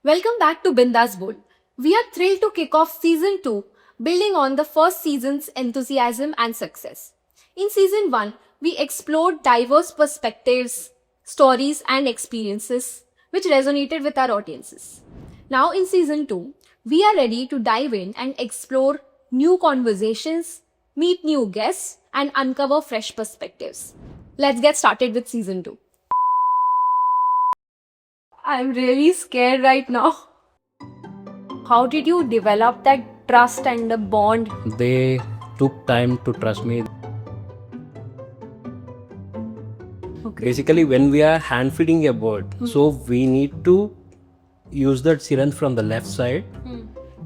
Welcome back to Bindass Bowl. We are thrilled to kick off season 2, building on the first season's enthusiasm and success. In season 1, we explored diverse perspectives, stories, and experiences which resonated with our audiences. Now, in season 2, we are ready to dive in and explore new conversations, meet new guests, and uncover fresh perspectives. Let's get started with season 2. I'm really scared right now. How did you develop that trust and the bond? They took time to trust me. Basically, when we are hand feeding a bird, so we need to use that syringe from the left side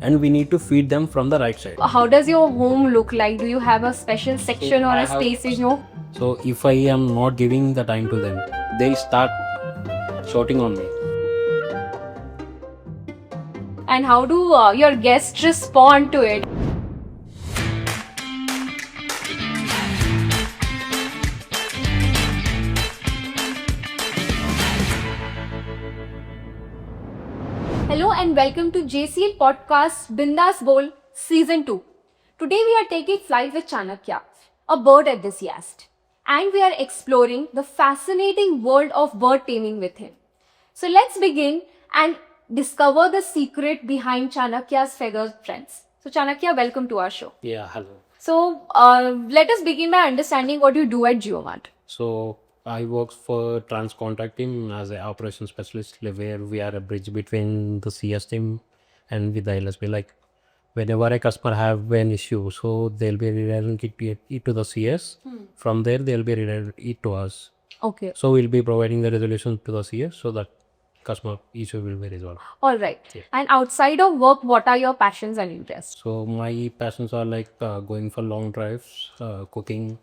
and we need to feed them from the right side. How does your home look like? Do you have a special section or a space, So if I am not giving the time to them, they start shouting on me. And how do your guests respond to it? Hello and welcome to JCL podcast Bindass Bowl season 2. Today we are taking flight with Chanakya, a bird enthusiast, and we are exploring the fascinating world of bird taming with him. So let's begin and discover the secret behind Chanakya's feathered friends. So Chanakya, welcome to our show. Yeah, hello. So let us begin by understanding what you do at Geomart. So I work for Transcontact team as an operations specialist, where we are a bridge between the CS team and with the LSP. Like whenever a customer have an issue, so they'll be redirecting it to the CS. From there, they'll be redirecting it to us. Okay. So we'll be providing the resolution to the CS so that customer issue will be resolved. All right. Yeah. And outside of work, what are your passions and interests? So my passions are like going for long drives, cooking,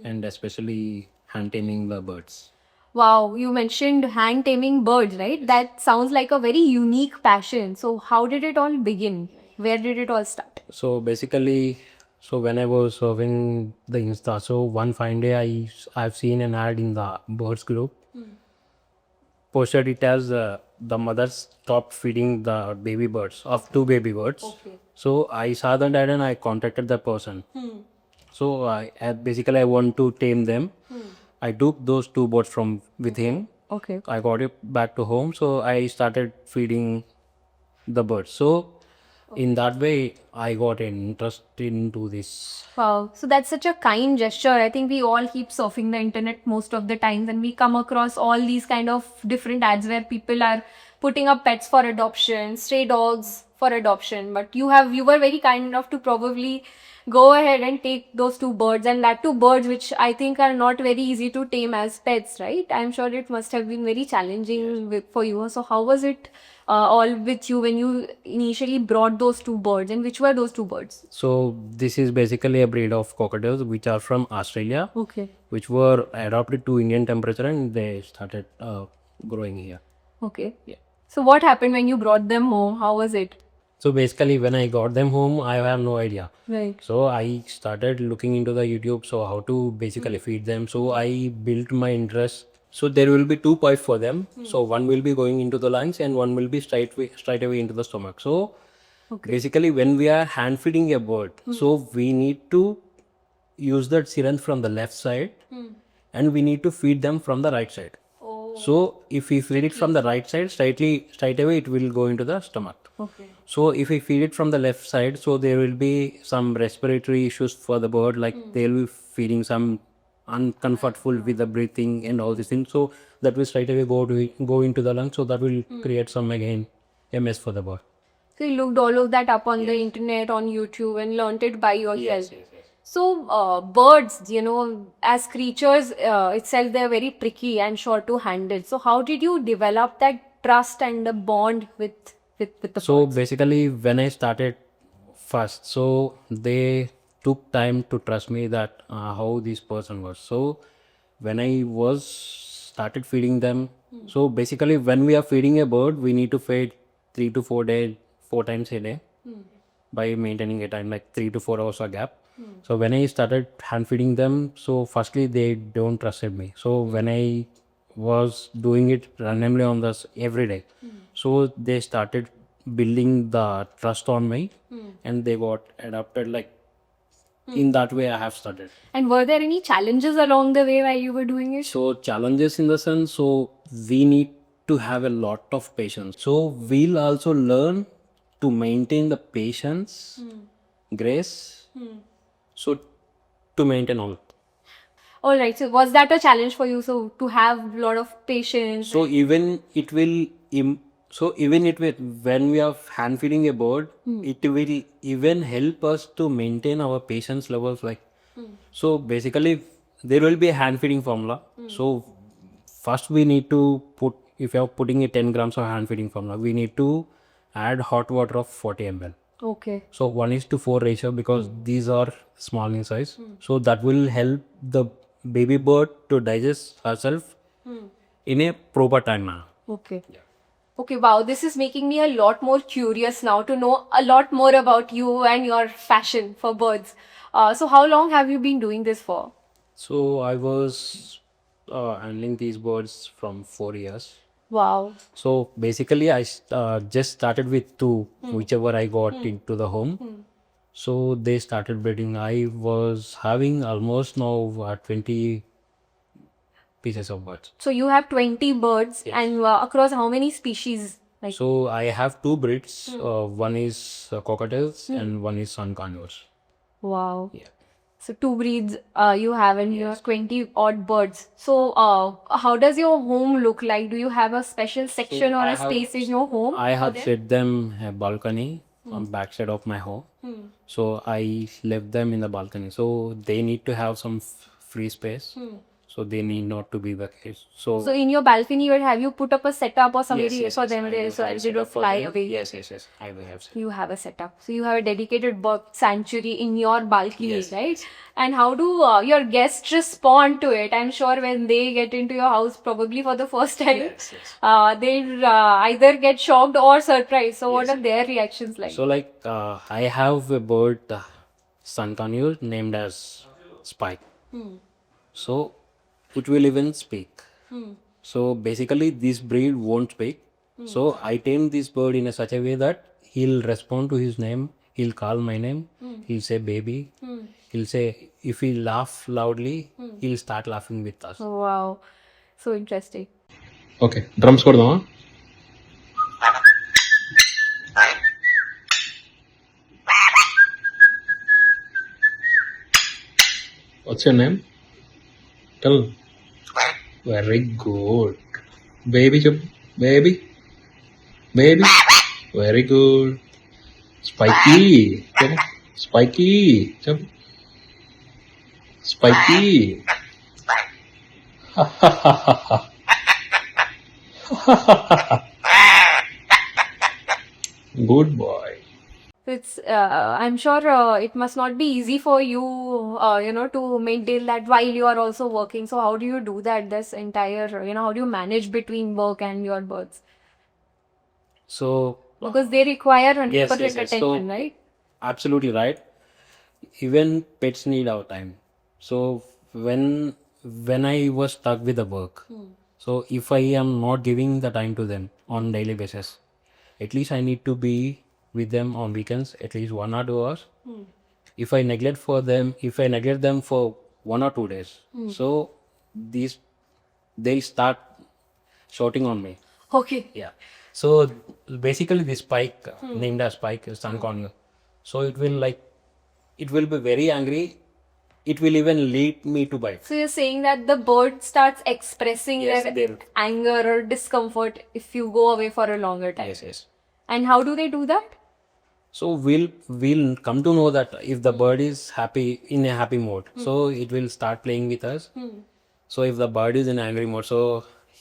and especially hand taming the birds. Wow, you mentioned hand taming birds, right? That sounds like a very unique passion. So how did it all begin? Where did it all start? So basically, so when I was serving the Insta, so one fine day I've seen an ad in the birds group. Posted it as the mother stopped feeding the baby birds of two baby birds. Okay. So I saw that ad and I contacted the person. So basically I want to tame them. I took those two birds from with him. Okay. I got it back to home. So I started feeding the birds. So in that way I got an interest into this. Wow. So that's such a kind gesture. I think we all keep surfing the internet most of the times and we come across all these kind of different ads where people are putting up pets for adoption, stray dogs for adoption. But you were very kind enough to probably go ahead and take those two birds, and that two birds which I think are not very easy to tame as pets, right? I'm sure it must have been very challenging for you. So how was it all with you when you initially brought those two birds, and which were those two birds? So this is basically a breed of cockatoos which are from Australia, Okay. which were adopted to Indian temperature and they started growing here. Okay. Yeah. So what happened when you brought them home? How was it? So basically when I got them home, I have no idea. Right. So I started looking into the YouTube, so how to basically feed them. So I built my interest. So there will be two pipes for them. So one will be going into the lungs and one will be straight away into the stomach. So basically when we are hand feeding a bird, so we need to use that syringe from the left side and we need to feed them from the right side. Oh. So if we feed it from the right side, straight away it will go into the stomach. Okay. So if we feed it from the left side, so there will be some respiratory issues for the bird, like they'll be feeling some uncomfortable with the breathing and all these things. So that will straight away go into the lungs. So that will create some again a mess for the bird. So you looked all of that up on the internet, on YouTube, and learned it by yourself. So birds, as creatures itself, they're very tricky and sure to handle. So how did you develop that trust and the bond with the So birds? basically when I started first, so they took time to trust me that how this person was. So when I was started feeding them, so basically when we are feeding a bird, we need to feed 4 times a day by maintaining a time like 3 to 4 hours a gap. So when I started hand feeding them, so firstly they don't trusted me. So when I was doing it randomly on this every day, So they started building the trust on me, and they got adapted. Like in that way, I have started. And were there any challenges along the way while you were doing it? So challenges in the sense, so we need to have a lot of patience. So we'll also learn to maintain the patience, grace. So to maintain all. All right. So was that a challenge for you? So to have a lot of patience. So even it will so even it will, when we are hand feeding a bird, it will even help us to maintain our patience levels. Like so basically there will be a hand feeding formula. So first we need to put, if you are putting a 10 grams of hand feeding formula, we need to add hot water of 40 ml. Okay. So 1:4 ratio, because these are small in size. So that will help the baby bird to digest herself in a proper time manner. Okay. Okay, wow, this is making me a lot more curious now to know a lot more about you and your passion for birds. So how long have you been doing this for? So I was handling these birds from 4 years. Wow. So basically I just started with two, whichever I got into the home. So they started breeding. I was having almost now 20 pieces of birds. So you have 20 birds and across how many species? Like So I have two breeds. One is cockatoos and one is sun conures. wow. Yeah. So two breeds you have and you have 20 odd birds. So how does your home look like? Do you have a special section or I a have- space in your home? I have for them? set them a balcony on backside of my home. So I left them in the balcony. So they need to have some free space. So they need not to be the cage. So in your balcony, have you put up a setup or somebody for them I there will so have they don't setup for fly them. away? Yes. I will have set. You have a setup. So you have a dedicated bird sanctuary in your balcony, Yes. right? And how do your guests respond to it? I'm sure when they get into your house, probably for the first time, Yes. they'll either get shocked or surprised. So what Yes. are their reactions like? So like I have a bird, sun conure, named as Spike. So it will even speak. So basically this breed won't speak. So I tame this bird in a such a way that he'll respond to his name. He'll call my name. He'll say baby. He'll say, if he laugh loudly, he'll start laughing with us. Wow. So interesting. Okay drums కొడదామా what's your name tell very good baby చెప్పు baby baby very good Spiky చెప్పు Spiky చెప్పు Spiky good boy It's I'm sure it must not be easy for you, to maintain that while you are also working. So how do you do that? This entire, how do you manage between work and your birds? So Because they require 100% Yes. So attention, right? absolutely right. Even pets need our time. So when I was stuck with the work, so if I am not giving the time to them on daily basis, at least I need to be with them on weekends at least 1 or 2 hours. If I neglect them for 1 or 2 days, so these they'll start shouting on me. Okay. Yeah. So basically this spike, named as spike, is sun conure. So it will be very angry. It will even lead me to bite. So you're saying that the bird starts expressing Yes, their they'll- anger or discomfort if you go away for a longer time. Yes. And how do they do that? So we'll come to know that if the bird is happy, in a happy mode, so it will start playing with us. So if the bird is in angry mode, so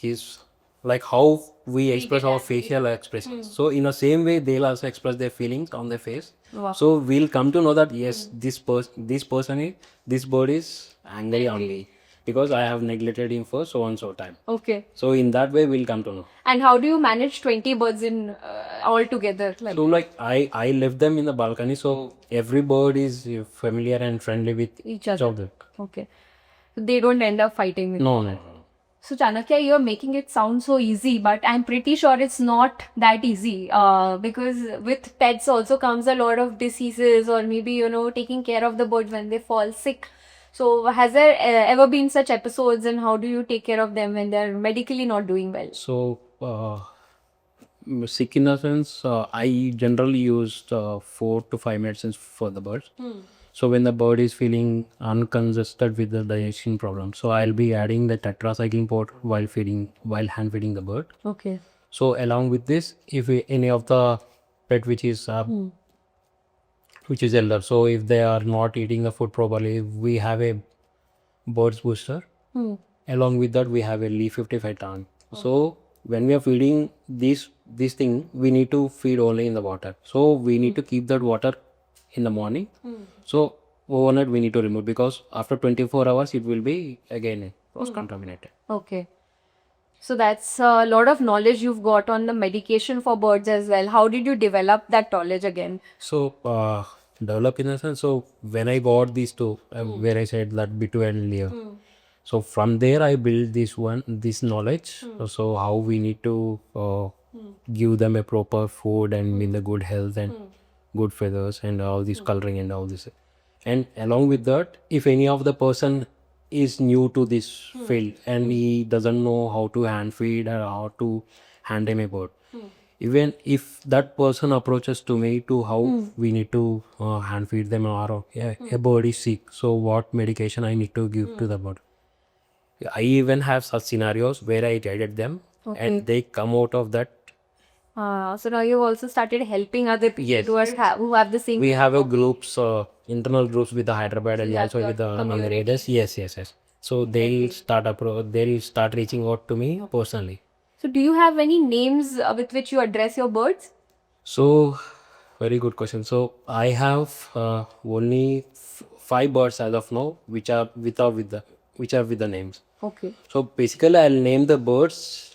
he's like how we express our facial expressions. So in the same way, they'll also express their feelings on their face. Wow. So we'll come to know that yes, this bird is angry on me because I have neglected him for so and so time. Okay. So in that way, we'll come to know. And how do you manage 20 birds in all together? Like, So like I left them in the balcony, so every bird is familiar and friendly with each other. other. Okay. So they don't end up fighting with No. So Chanakya, you're making it sound so easy, but I'm pretty sure it's not that easy. Because with pets also comes a lot of diseases, or maybe taking care of the birds when they fall sick. So has there ever been such episodes, and how do you take care of them when they're medically not doing well? So, sick in a sense, I generally used 4 to 5 medicines for the birds. So when the bird is feeling uncongested with the digestion problem, so I'll be adding the tetracycline powder while hand feeding the bird. Okay. So along with this, if any of the pet which is elder, so if they are not eating the food properly, we have a birds booster. Along with that, we have a leaf 55 tank. So when we are feeding this thing, we need to feed only in the water. So we need to keep that water in the morning. So overnight we need to remove, because after 24 hours it will be again cross contaminated. Okay. So that's a lot of knowledge you've got on the medication for birds as well. How did you develop that knowledge again? So develop in a sense. So when I got these two, where I said that B2 and Leo. So from there I built this knowledge. So how we need to give them a proper food and in the good health and good feathers and all this coloring and all this. And along with that, if any of the person is new to this field and he doesn't know how to hand feed or how to hand him a bird, even if that person approaches to me to how we need to hand feed them, or a bird is sick, so what medication I need to give to the bird. I even have such scenarios where I guided them and they come out of that. So now you've also started helping other people Yes. who have the same. We have a groups, internal groups with the Hyderabad and also your with the raiders. Yes. So they'll start reaching out to me personally. So do you have any names with which you address your birds? So, very good question. So I have only 5 birds as of now, which are with the names. Okay. So basically, I'll name the birds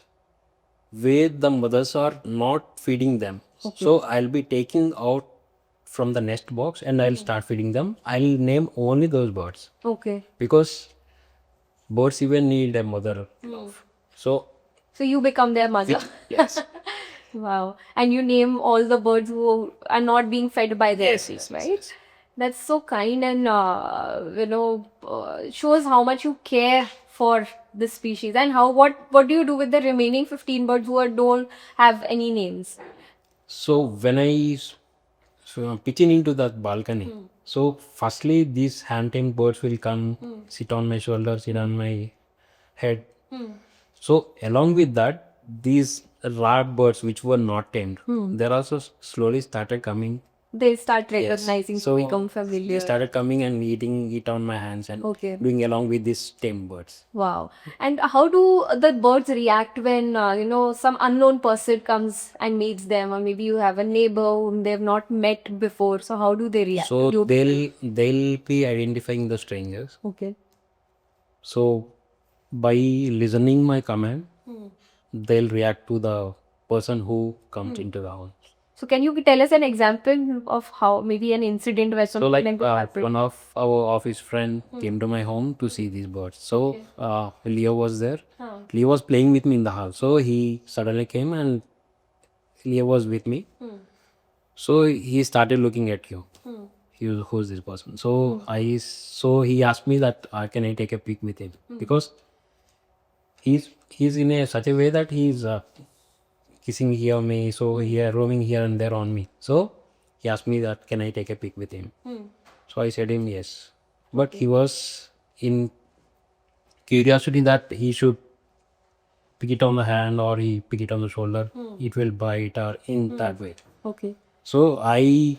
where the mothers are not feeding them. So I'll be taking out from the nest box and I'll start feeding them. I'll name only those birds, Okay. because birds even need a mother love. So So you become their mother. yes. Wow. And you name all the birds who are not being fed by their seeds, right? That's so kind, and shows how much you care for this species. And what do you do with the remaining 15 birds who don't have any names? So when I'm pitching into that balcony, so firstly these hand-tamed birds will come, sit on my shoulder, sit on my head. So along with that, these rare birds which were not tamed, they also slowly started coming. They start recognizing So to become they familiar. started coming and eating it on my hands and Okay. doing along with these tamed birds. Wow. And how do the birds react when, some unknown person comes and meets them, or maybe you have a neighbor whom they've not met before? So how do they react? So they'll be identifying the strangers. Okay. So by listening my command, they'll react to the person who comes into the house. So can you tell us an example of how maybe an incident where So something like like that happened? one of our office friend came to my home to see these birds. So Leo was there. Leo was playing with me in the house. So he suddenly came and Leo was with me. So he started looking at you. Who's this person? So he asked me that can I take a pic with him, because he's in such a way that he's kissing here me, so roaming here and there on me. So he asked me that can I take a pic with him. So I said him yes, but he was in curiosity that he should pick it on the hand or he pick it on the shoulder, it will bite, or in that way. Okay. So I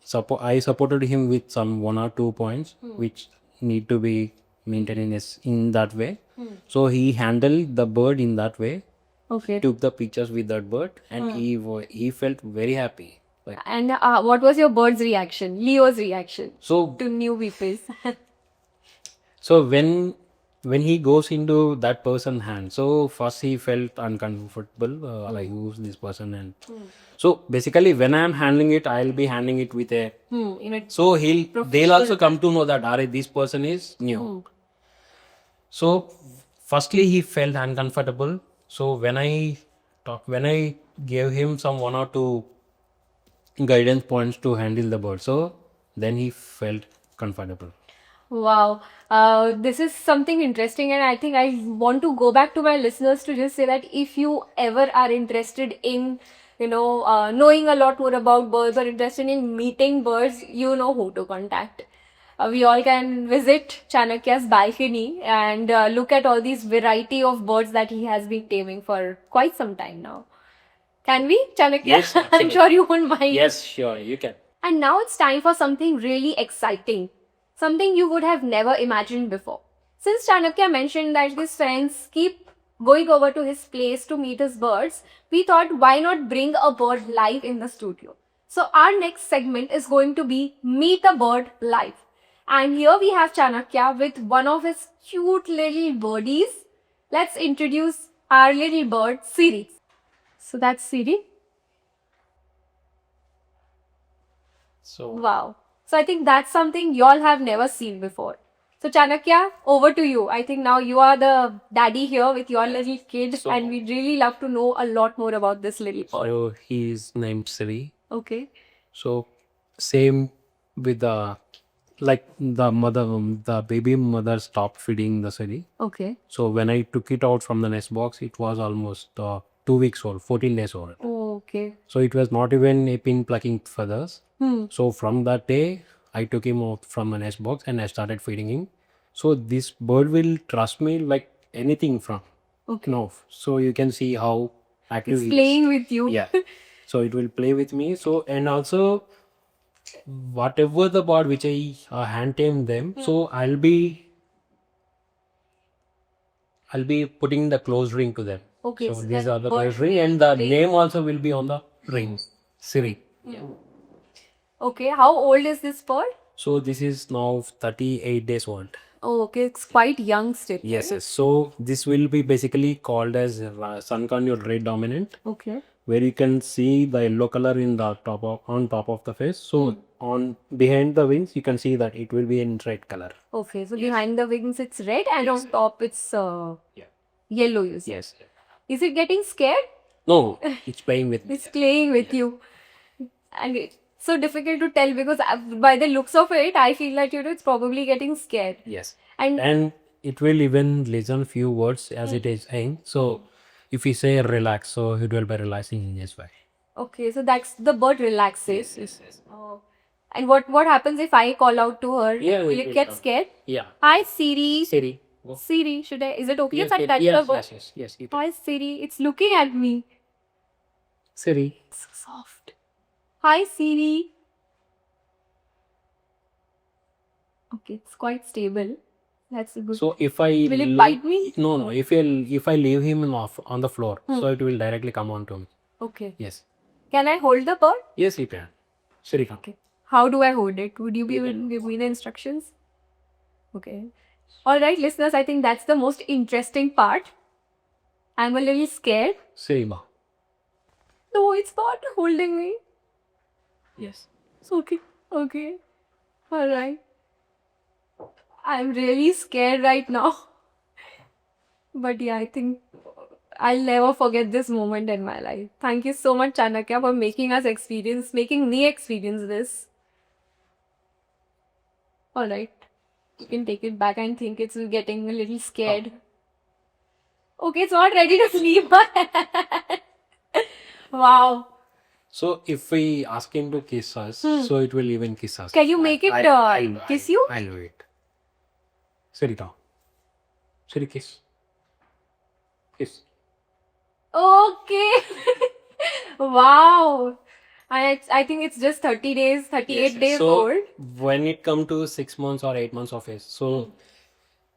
supported him with some 1 or 2 points which need to be maintained in that way. So he handled the bird in that way, Okay. took the pictures with that bird, and he felt very happy. Like, And what was your bird's reaction? Leo's reaction so to new peoples? so when he goes into that person's hand, so first he felt uncomfortable, like who's this person, and so basically when I am handling it, I'll be handling it with a so they'll also come to know that this person is new. So firstly he felt uncomfortable. So when I gave him some 1 or 2 guidance points to handle the bird, so then he felt comfortable. Wow, this is something interesting, and I think I want to go back to my listeners to just say that if you ever are interested in, knowing a lot more about birds or interested in meeting birds, you know who to contact. We all can visit Chanakya's balcony and look at all these variety of birds that he has been taming for quite some time now. Can we, Chanakya? Yes, I'm absolutely. sure you won't mind. Yes, sure, you can. And now it's time for something really exciting, something you would have never imagined before. Since Chanakya mentioned that his friends keep going over to his place to meet his birds, we thought why not bring a bird live in the studio. So our next segment is going to be Meet a Bird Live. And here we have Chanakya with one of his cute little birdies. Let's introduce our little bird, Siri. So that's Siri. So Wow. So I think that's something y'all have never seen before. So Chanakya, over to you. I think now you are the daddy here with your little kid, So- and we'd really love to know a lot more about this little bird. so he's named Siri. Okay. So same with the the baby mother stopped feeding the Siri. Okay. So when I took it out from the nest box, it was almost 2 weeks old, 14 days old. Okay. So it was not even a pin plucking feathers. Hmm. So from that day, I took him out from the nest box and I started feeding him. So this bird will trust me like anything from. Okay. No. So you can see how active It's he playing is. with you. Yeah. So it will play with me. So and also whatever the bird which I hand tame them, so I'll be putting the close ring to them. Okay, So so these that are the bird close ring and the name also will be on the ring. Siri. Okay. How old is this bird? So this is now 38 days old. Oh, okay. It's quite young still. Yes, yes. So this will be basically called as sun conure red dominant, Okay. where you can see the yellow color in the on top of the face. So on behind the wings, you can see that it will be in red color. Okay. So behind the wings it's red, and on top it's Yeah. yellow. You see. Yes. Is it getting scared? No, it's playing with me. It's playing with you. And it's so difficult to tell because by the looks of it, I feel that it's probably getting scared. Yes. And And it will even listen few words as it is saying. So if we say relax, so it will be relaxing in this way. okay, so that's the bird relaxes. Yes. Oh. And what happens if I call out to her? Yeah, Will it it will get come. scared? Yeah. Hi Siri. Siri. Go. Siri, should I? Is it okay Yes, if I yes, touch yes, the bird? yes. You Hi Siri, it's looking at me. Siri. So soft. Hi Siri. Okay, it's quite stable. That's good. So if I Will it bite me? No. If I leave him on the floor, so it will directly come on to me. Okay. Yes. Can I hold the bird? Yes, you can. Siri, come. Okay. How do I hold it? Would you be able to give me the instructions? Okay. All right, listeners, I think that's the most interesting part. I'm a little scared. Siri, ma. No, it's not holding me. Yes. It's okay. Okay. All right. I'm really scared right now. But yeah, I think I'll never forget this moment in my life. Thank you so much, Chanakya, for making me experience this. All right. You can take it back. I think it's getting a little scared. Okay, it's not ready to sleep. Wow. So if we ask him to kiss us, so it will even kiss us. Can you make it kiss you? I'll do it. Siri, come. Siri, kiss. Kiss. Okay. Wow. I think it's just 30 days, 38 days so old. when it come to 6 months or 8 months of age, so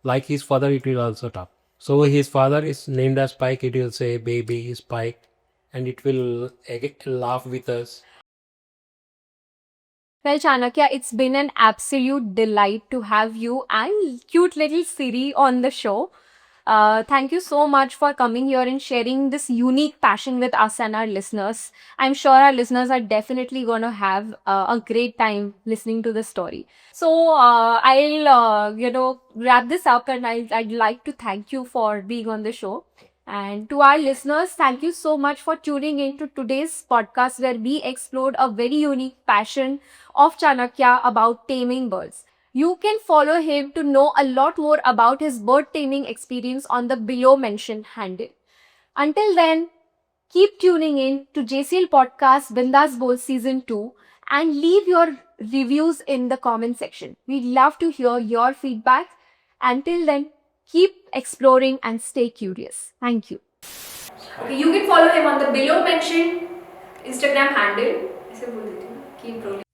like his father, it will also talk. So his father is named as Spike. It will say baby Spike, and it will laugh with us. Well, Chanakya, it's been an absolute delight to have you and cute little Siri on the show. Thank you so much for coming here and sharing this unique passion with us and our listeners. I'm sure our listeners are definitely going to have a great time listening to this story. So I'll wrap this up, and I'd like to thank you for being on the show. And to our listeners, thank you so much for tuning in to today's podcast where we explored a very unique passion of Chanakya about taming birds. You can follow him to know a lot more about his bird taming experience on the below mentioned handle. Until then, keep tuning in to JCL Podcast Bindass Bowl Season 2 and leave your reviews in the comment section. We'd love to hear your feedback. Until then, keep exploring and stay curious. Thank you. Okay, you can follow him on the below mentioned Instagram handle. ऐसे बोल देती हूँ. Keep rolling.